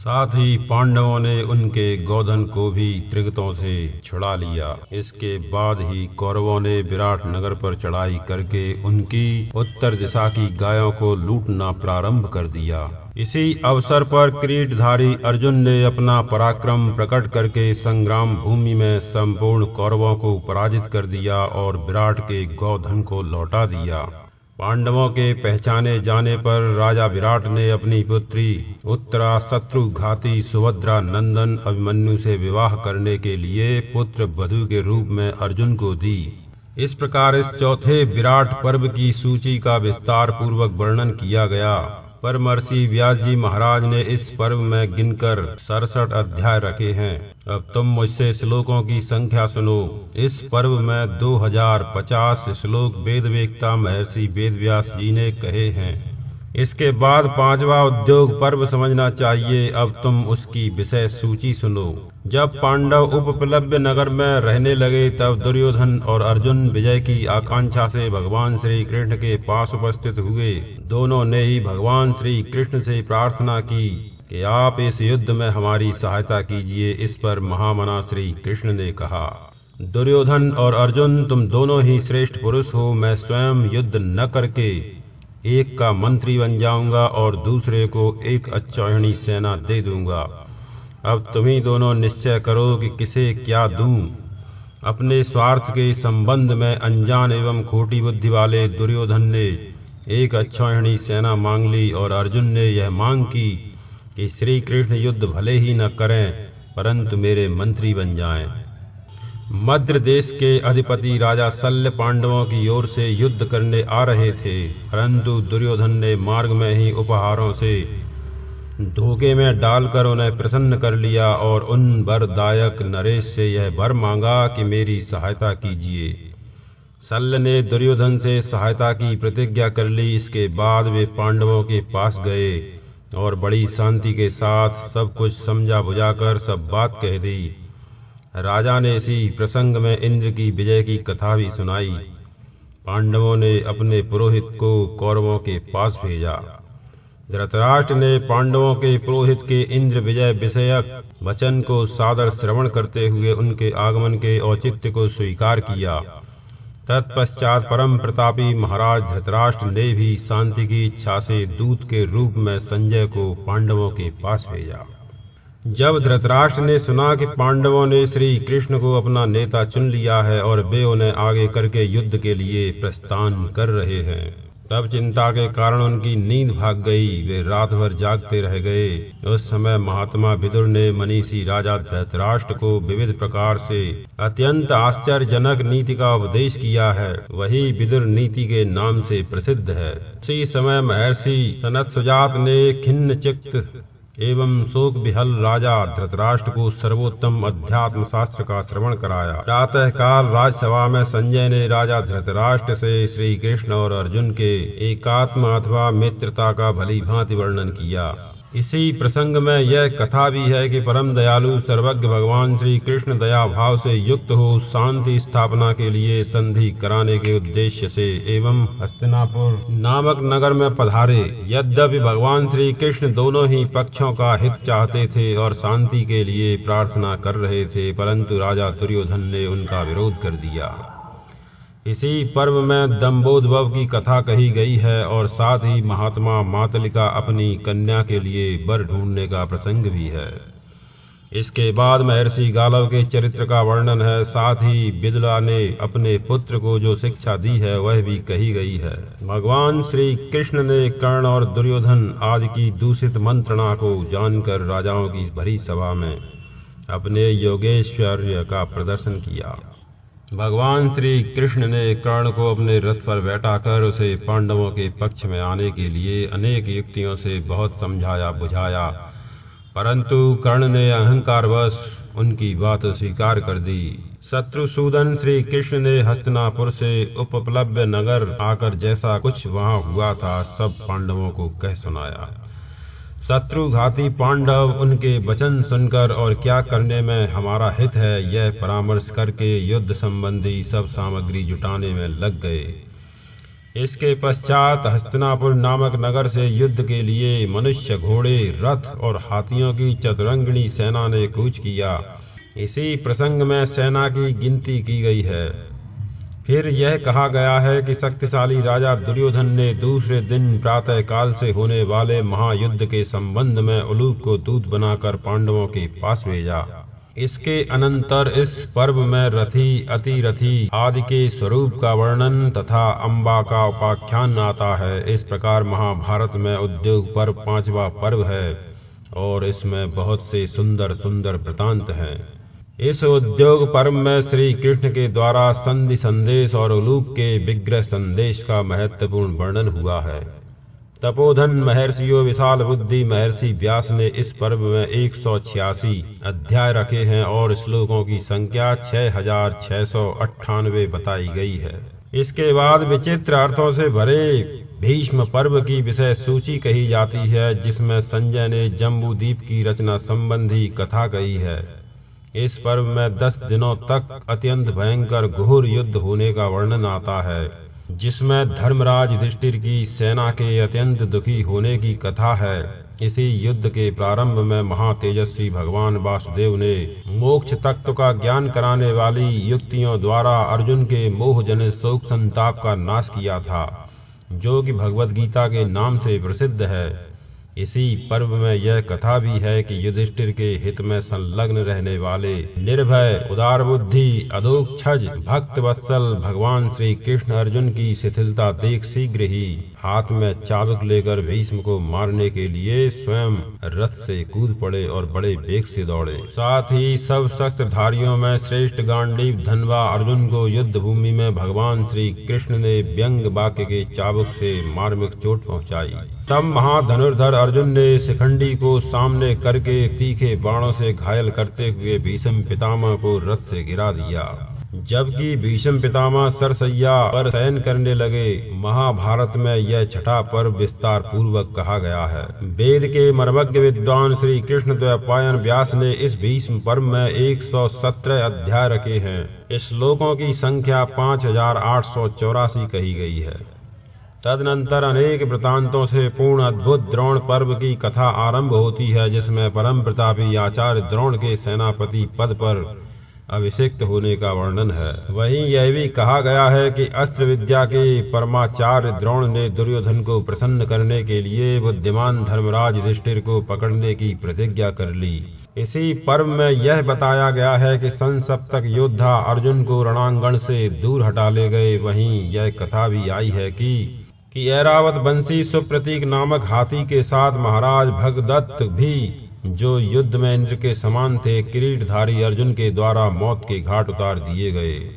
साथ ही पांडवों ने उनके गोधन को भी त्रिगतों से छुड़ा लिया। इसके बाद ही कौरवों ने विराट नगर पर चढ़ाई करके उनकी उत्तर दिशा की गायों को लूटना प्रारंभ कर दिया। इसी अवसर पर किरीटधारी अर्जुन ने अपना पराक्रम प्रकट करके संग्राम भूमि में संपूर्ण कौरवों को पराजित कर दिया और विराट के गोधन को लौटा दिया। पांडवों के पहचाने जाने पर राजा विराट ने अपनी पुत्री उत्तरा शत्रुघाती सुभद्रा नंदन अभिमन्यु से विवाह करने के लिए पुत्र वधू के रूप में अर्जुन को दी। इस प्रकार इस चौथे विराट पर्व की सूची का विस्तार पूर्वक वर्णन किया गया। पर महर्षि व्यास जी महाराज ने इस पर्व में गिनकर 67 अध्याय रखे हैं। अब तुम मुझसे श्लोकों की संख्या सुनो। इस पर्व में 2050 श्लोक वेद वेत्ता महर्षि वेदव्यास जी ने कहे हैं। इसके बाद 5वां उद्योग पर्व समझना चाहिए। अब तुम उसकी विषय सूची सुनो। जब पांडव उपप्लव्य नगर में रहने लगे तब दुर्योधन और अर्जुन विजय की आकांक्षा से भगवान श्री कृष्ण के पास उपस्थित हुए। दोनों ने ही भगवान श्री कृष्ण से प्रार्थना की कि आप इस युद्ध में हमारी सहायता कीजिए। इस पर महामना श्री कृष्ण ने कहा, दुर्योधन और अर्जुन तुम दोनों ही श्रेष्ठ पुरुष हो। मैं स्वयं युद्ध न करके एक का मंत्री बन जाऊंगा और दूसरे को एक अक्षौहिणी सेना दे दूंगा। अब तुम ही दोनों निश्चय करो कि किसे क्या दूं। अपने स्वार्थ के संबंध में अनजान एवं खोटी बुद्धि वाले दुर्योधन ने एक अक्षौहिणी सेना मांग ली और अर्जुन ने यह मांग की कि श्री कृष्ण युद्ध भले ही न करें परंतु मेरे मंत्री बन जाएं। मद्र देश के अधिपति राजा शल्य पांडवों की ओर से युद्ध करने आ रहे थे, परंतु दुर्योधन ने मार्ग में ही उपहारों से धोखे में डालकर उन्हें प्रसन्न कर लिया और उन वरदायक नरेश से यह वर मांगा कि मेरी सहायता कीजिए। शल्य ने दुर्योधन से सहायता की प्रतिज्ञा कर ली। इसके बाद वे पांडवों के पास गए और बड़ी शांति के साथ सब कुछ समझा बुझाकर सब बात कह दी। राजा ने इसी प्रसंग में इंद्र की विजय की कथा भी सुनाई। पांडवों ने अपने पुरोहित को कौरवों के पास भेजा। धृतराष्ट्र ने पांडवों के पुरोहित के इंद्र विजय विषयक वचन को सादर श्रवण करते हुए उनके आगमन के औचित्य को स्वीकार किया। तत्पश्चात परम प्रतापी महाराज धृतराष्ट्र ने भी शांति की इच्छा से दूत के रूप में संजय को पांडवों के पास भेजा। जब धृतराष्ट्र ने सुना कि पांडवों ने श्री कृष्ण को अपना नेता चुन लिया है और वे उन्हें आगे करके युद्ध के लिए प्रस्थान कर रहे हैं, तब चिंता के कारण उनकी नींद भाग गई। वे रात भर जागते रह गए। उस समय महात्मा विदुर ने मनीषी राजा धृतराष्ट्र को विविध प्रकार से अत्यंत आश्चर्यजनक नीति का उपदेश किया है। वही विदुर नीति के नाम से प्रसिद्ध है। उसी समय महर्षि सनत्सुजात ने खिन्न चित्त एवं शोक विहल राजा धृतराष्ट्र को सर्वोत्तम अध्यात्म शास्त्र का श्रवण कराया। प्रातः काल राजसभा में संजय ने राजा धृतराष्ट्र से श्री कृष्ण और अर्जुन के एकात्म अथवा मित्रता का भली भांति वर्णन किया। इसी प्रसंग में यह कथा भी है कि परम दयालु सर्वज्ञ भगवान श्री कृष्ण दया भाव से युक्त हो शांति स्थापना के लिए संधि कराने के उद्देश्य से एवं हस्तिनापुर नामक नगर में पधारे। यद्यपि भगवान श्री कृष्ण दोनों ही पक्षों का हित चाहते थे और शांति के लिए प्रार्थना कर रहे थे, परंतु राजा दुर्योधन ने उनका विरोध कर दिया। इसी पर्व में दंभोद्भव की कथा कही गई है और साथ ही महात्मा मातलिका अपनी कन्या के लिए वर ढूंढने का प्रसंग भी है। इसके बाद महर्षि गालव के चरित्र का वर्णन है। साथ ही विदुला ने अपने पुत्र को जो शिक्षा दी है वह भी कही गई है। भगवान श्री कृष्ण ने कर्ण और दुर्योधन आदि की दूषित मंत्रणा को जानकर राजाओं की भरी सभा में अपने योगेश्वर्य का प्रदर्शन किया। भगवान श्री कृष्ण ने कर्ण को अपने रथ पर बैठाकर उसे पांडवों के पक्ष में आने के लिए अनेक युक्तियों से बहुत समझाया बुझाया, परंतु कर्ण ने अहंकारवश उनकी बात स्वीकार कर दी। शत्रुसूदन श्री कृष्ण ने हस्तिनापुर से उपप्लव्य नगर आकर जैसा कुछ वहां हुआ था सब पांडवों को कह सुनाया। शत्रुघाती पांडव उनके वचन सुनकर और क्या करने में हमारा हित है यह परामर्श करके युद्ध संबंधी सब सामग्री जुटाने में लग गए। इसके पश्चात हस्तिनापुर नामक नगर से युद्ध के लिए मनुष्य, घोड़े, रथ और हाथियों की चतुरंगिणी सेना ने कूच किया। इसी प्रसंग में सेना की गिनती की गई है। फिर यह कहा गया है कि शक्तिशाली राजा दुर्योधन ने दूसरे दिन प्रातः काल से होने वाले महायुद्ध के संबंध में उलूक को दूत बनाकर पांडवों के पास भेजा। इसके अनंतर इस पर्व में रथी, अतिरथी आदि के स्वरूप का वर्णन तथा अम्बा का उपाख्यान आता है। इस प्रकार महाभारत में उद्योग पर्व 5वां पर्व है और इसमें बहुत से सुंदर सुंदर वृतांत हैं। इस उद्योग पर्व में श्री कृष्ण के द्वारा संधि संदेश और उलूक के विग्रह संदेश का महत्वपूर्ण वर्णन हुआ है। तपोधन महर्षियों विशाल बुद्धि महर्षि व्यास ने इस पर्व में 186 अध्याय रखे हैं और श्लोकों की संख्या 6698 बताई गई है। इसके बाद विचित्र अर्थों से भरे भीष्म पर्व की विषय सूची कही जाती है, जिसमें संजय ने जम्बूद्वीप की रचना संबंधी कथा कही है। इस पर्व में 10 दिनों तक अत्यंत भयंकर घोर युद्ध होने का वर्णन आता है, जिसमें धर्मराज युधिष्ठिर की सेना के अत्यंत दुखी होने की कथा है। इसी युद्ध के प्रारंभ में महातेजस्वी भगवान वासुदेव ने मोक्ष तत्व का ज्ञान कराने वाली युक्तियों द्वारा अर्जुन के मोहजनित शोक संताप का नाश किया था, जो कि भगवत गीता के नाम से प्रसिद्ध है। इसी पर्व में यह कथा भी है कि युधिष्ठिर के हित में संलग्न रहने वाले निर्भय, उदार बुद्धि, अधोक्षज, भक्त वत्सल भगवान श्री कृष्ण अर्जुन की शिथिलता देख शीघ्र ही हाथ में चाबुक लेकर भीष्म को मारने के लिए स्वयं रथ से कूद पड़े और बड़े वेग से दौड़े। साथ ही सब शस्त्रधारियों में श्रेष्ठ गांडीव धनवा अर्जुन को युद्ध भूमि में भगवान श्री कृष्ण ने व्यंग वाक्य के चाबुक से मार्मिक चोट पहुंचाई। तब महाधनुर्धर अर्जुन ने शिखंडी को सामने करके तीखे बाणों से घायल करते हुए भीष्म पितामह को रथ से गिरा दिया। जबकि भीष्म पितामह सरसैया पर शयन करने लगे। महाभारत में यह छठा पर्व विस्तार पूर्वक कहा गया है। वेद के मर्मज्ञ विद्वान श्री कृष्ण द्वैपायन व्यास ने इस भीष्म पर्व में 117 अध्याय रखे हैं। श्लोकों की संख्या 5884 कही गई है। तदनंतर अनेक वृतांतों से पूर्ण अद्भुत द्रोण पर्व की कथा आरंभ होती है, जिसमें परम प्रतापी आचार्य द्रोण के सेनापति पद पर अभिषिक्त होने का वर्णन है। वहीं यह भी कहा गया है कि अस्त्र विद्या के परमाचार्य द्रोण ने दुर्योधन को प्रसन्न करने के लिए बुद्धिमान धर्मराज युधिष्ठिर को पकड़ने की प्रतिज्ञा कर ली। इसी पर्व में यह बताया गया है कि संसप्तक योद्धा अर्जुन को रणांगण से दूर हटा ले गए। वहीं यह कथा भी आई है कि ऐरावत वंशी सुप्रतीक नामक हाथी के साथ महाराज भगदत्त भी, जो युद्ध में इंद्र के समान थे, किरीटधारी अर्जुन के द्वारा मौत के घाट उतार दिए गए।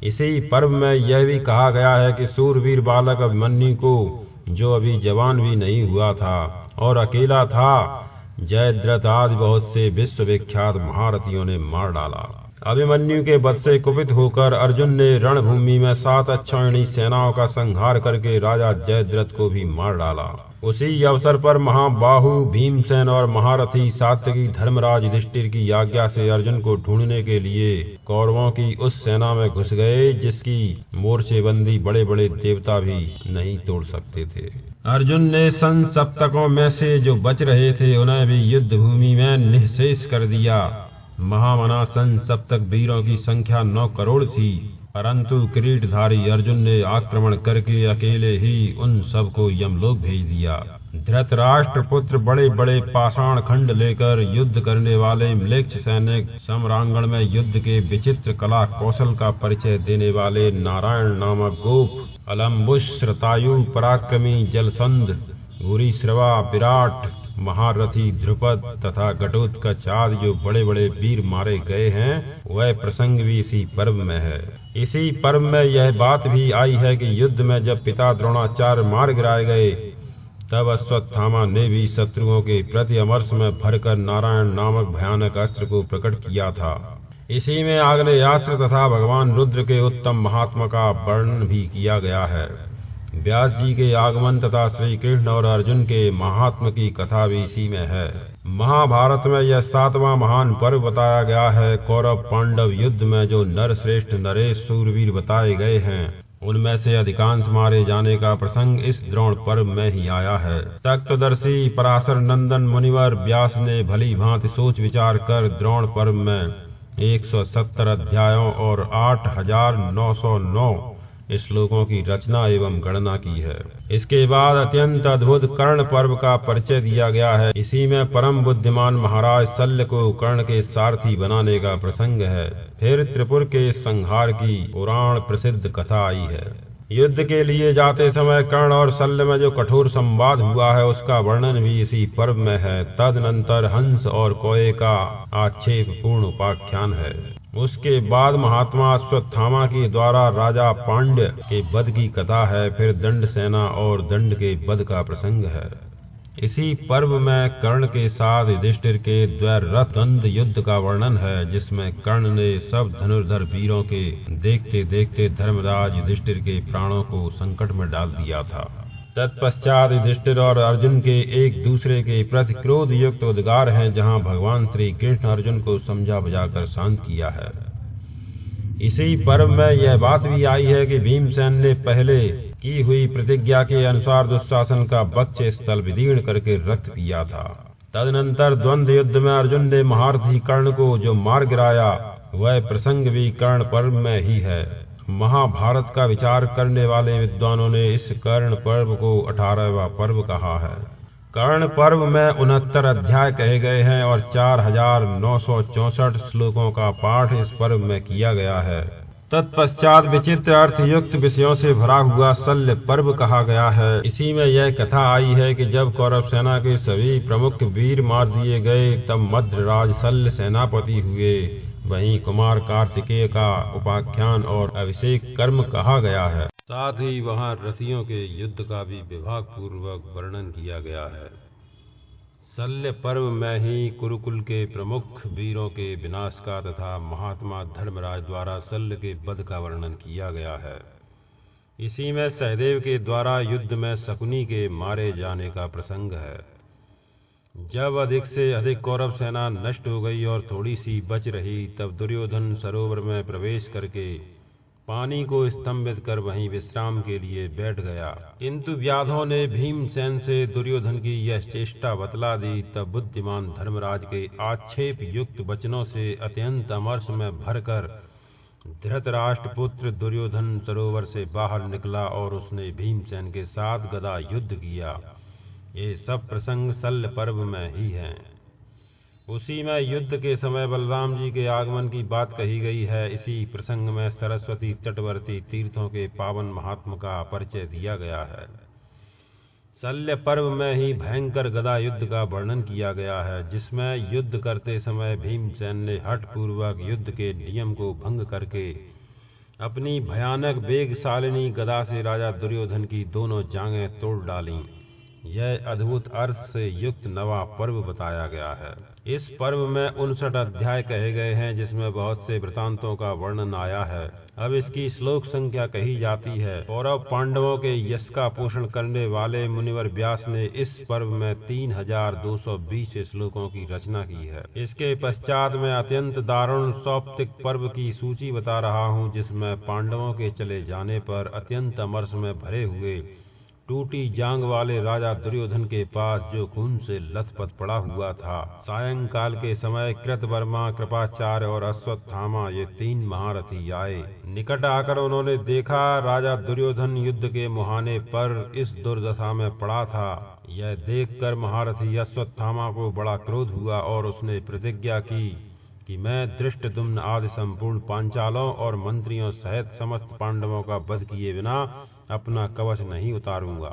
इसी पर्व में यह भी कहा गया है कि सूरवीर बालक अभिमन्यु को, जो अभी जवान भी नहीं हुआ था और अकेला था, जयद्रथ आदि बहुत से विश्व विख्यात महारथियों ने मार डाला। अभिमन्यु के वध से कुपित होकर अर्जुन ने रणभूमि में 7 अक्षौहिणी सेनाओं का संहार करके राजा जयद्रथ को भी मार डाला। उसी अवसर पर महाबाहु भीमसेन और महारथी सात्यकी धर्मराज युधिष्ठिर की आज्ञा से अर्जुन को ढूंढने के लिए कौरवों की उस सेना में घुस गए, जिसकी मोर्चेबंदी बड़े बड़े देवता भी नहीं तोड़ सकते थे। अर्जुन ने संसप्तकों में से जो बच रहे थे उन्हें भी युद्ध भूमि में निःशेष कर दिया। महामना संसप्तक वीरों की संख्या 9 करोड़ थी, परंतु किरीटधारी अर्जुन ने आक्रमण करके अकेले ही उन सबको यमलोक भेज दिया। धृतराष्ट्र पुत्र बड़े बड़े पाषाण खंड लेकर युद्ध करने वाले म्लेच्छ सैनिक, सम्रांगण में युद्ध के विचित्र कला कौशल का परिचय देने वाले नारायण नामक गोप, अलम्बुश, श्रतायु, पराक्रमी जलसंध, भूरिश्रवा, विराट, महारथी ध्रुपद तथा घटोत्कच आदि जो बड़े बड़े वीर मारे गए हैं, वह प्रसंग भी इसी पर्व में है। इसी पर्व में यह बात भी आई है कि युद्ध में जब पिता द्रोणाचार्य मार गिराए गए, तब अश्वत्थामा ने भी शत्रुओं के प्रति अमरस में भरकर नारायण नामक भयानक अस्त्र को प्रकट किया था। इसी में आग्नेयास्त्र तथा भगवान रुद्र के उत्तम महात्मा का वर्णन भी किया गया है। व्यास जी के आगमन तथा श्री कृष्ण और अर्जुन के महात्म की कथा भी इसी में है। महाभारत में यह 7वां महान पर्व बताया गया है। कौरव पांडव युद्ध में जो नर श्रेष्ठ नरेश सूरवीर बताए गए हैं, उनमें से अधिकांश मारे जाने का प्रसंग इस द्रोण पर्व में ही आया है। तत्वदर्शी पराशर नंदन मुनिवर व्यास ने भली भांति सोच विचार कर द्रोण पर्व में 170 अध्यायों और 8,909 श्लोकों की रचना एवं गणना की है। इसके बाद अत्यंत अद्भुत कर्ण पर्व का परिचय दिया गया है। इसी में परम बुद्धिमान महाराज शल्य को कर्ण के सारथी बनाने का प्रसंग है। फिर त्रिपुर के संहार की पुराण प्रसिद्ध कथा आई है। युद्ध के लिए जाते समय कर्ण और शल्य में जो कठोर संवाद हुआ है उसका वर्णन भी इसी पर्व में है। तदनंतर हंस और कौए का आक्षेप पूर्ण उपाख्यान है। उसके बाद महात्मा अश्वत्थामा के द्वारा राजा पांड्य के वध की कथा है। फिर दंड सेना और दंड के वध का प्रसंग है। इसी पर्व में कर्ण के साथ युधिष्ठिर के द्वैरथ द्वंद्व युद्ध का वर्णन है, जिसमें कर्ण ने सब धनुर्धर वीरों के देखते देखते धर्मराज युधिष्ठिर के प्राणों को संकट में डाल दिया था। तत्पश्चात युधिष्ठिर और अर्जुन के एक दूसरे के प्रति क्रोध युक्त उद्गार हैं, जहां भगवान श्री कृष्ण अर्जुन को समझा बुझाकर शांत किया है। इसी पर्व में यह बात भी आई है कि भीमसेन ने पहले की हुई प्रतिज्ञा के अनुसार दुशासन का वक्ष स्थल विदीर्ण करके रक्त पिया था। तदनंतर द्वंद्व युद्ध में अर्जुन ने महारथी कर्ण को जो मार गिराया, वह प्रसंग भी कर्ण पर्व में ही है। महाभारत का विचार करने वाले विद्वानों ने इस कर्ण पर्व को 18वां पर्व कहा है। कर्ण पर्व में 69 अध्याय कहे गए हैं और 4,964 श्लोकों का पाठ इस पर्व में किया गया है। तत्पश्चात विचित्र अर्थ युक्त विषयों से भरा हुआ शल्य पर्व कहा गया है। इसी में यह कथा आई है कि जब कौरव सेना के सभी प्रमुख वीर मार दिए गए, तब मद्रराज शल्य सेनापति हुए। वहीं कुमार कार्तिकेय का उपाख्यान और अभिषेक कर्म कहा गया है। साथ ही वहां रथियों के युद्ध का भी विभाग पूर्वक वर्णन किया गया है। शल्य पर्व में ही कुरुकुल के प्रमुख वीरों के विनाश का तथा महात्मा धर्मराज द्वारा शल्य के वध का वर्णन किया गया है। इसी में सहदेव के द्वारा युद्ध में शकुनी के मारे जाने का प्रसंग है। जब अधिक से अधिक कौरव सेना नष्ट हो गई और थोड़ी सी बच रही, तब दुर्योधन सरोवर में प्रवेश करके पानी को स्तंभित कर वहीं विश्राम के लिए बैठ गया। किंतु व्याधों ने भीमसेन से दुर्योधन की यह चेष्टा बतला दी। तब बुद्धिमान धर्मराज के आक्षेप युक्त वचनों से अत्यंत अमर्ष में भरकर धृतराष्ट्र पुत्र दुर्योधन सरोवर से बाहर निकला और उसने भीमसेन के साथ गदा युद्ध किया। ये सब प्रसंग शल्य पर्व में ही हैं। उसी में युद्ध के समय बलराम जी के आगमन की बात कही गई है। इसी प्रसंग में सरस्वती तटवर्ती तीर्थों के पावन महात्म का परिचय दिया गया है। शल्य पर्व में ही भयंकर गदा युद्ध का वर्णन किया गया है, जिसमें युद्ध करते समय भीमसेन ने हठ पूर्वक युद्ध के नियम को भंग करके अपनी भयानक वेगशालिनी गदा से राजा दुर्योधन की दोनों जांघें तोड़ डाली। यह अद्भुत अर्थ से युक्त नवा पर्व बताया गया है। इस पर्व में 59 अध्याय कहे गए हैं, जिसमें बहुत से वृतांतों का वर्णन आया है। अब इसकी श्लोक संख्या कही जाती है। कौरव पांडवों के यश का पोषण करने वाले मुनिवर व्यास ने इस पर्व में 3,220 श्लोकों की रचना की है। इसके पश्चात मैं अत्यंत दारुण सौप्तिक पर्व की सूची बता रहा हूँ, जिसमें पांडवों के चले जाने पर अत्यंत अमर्ष में भरे हुए टूटी जांग वाले राजा दुर्योधन के पास जो खून से लथपथ पड़ा हुआ था, सायंकाल के समय कृतवर्मा, कृपाचार्य और अश्वत्थामा ये 3 महारथी आए। निकट आकर उन्होंने देखा राजा दुर्योधन युद्ध के मुहाने पर इस दुर्दशा में पड़ा था। यह देखकर महारथी अश्वत्थामा को बड़ा क्रोध हुआ और उसने प्रतिज्ञा की कि मैं धृष्टद्युम्न आदि संपूर्ण पांचालों और मंत्रियों सहित समस्त पांडवों का वध किए बिना अपना कवच नहीं उतारूंगा।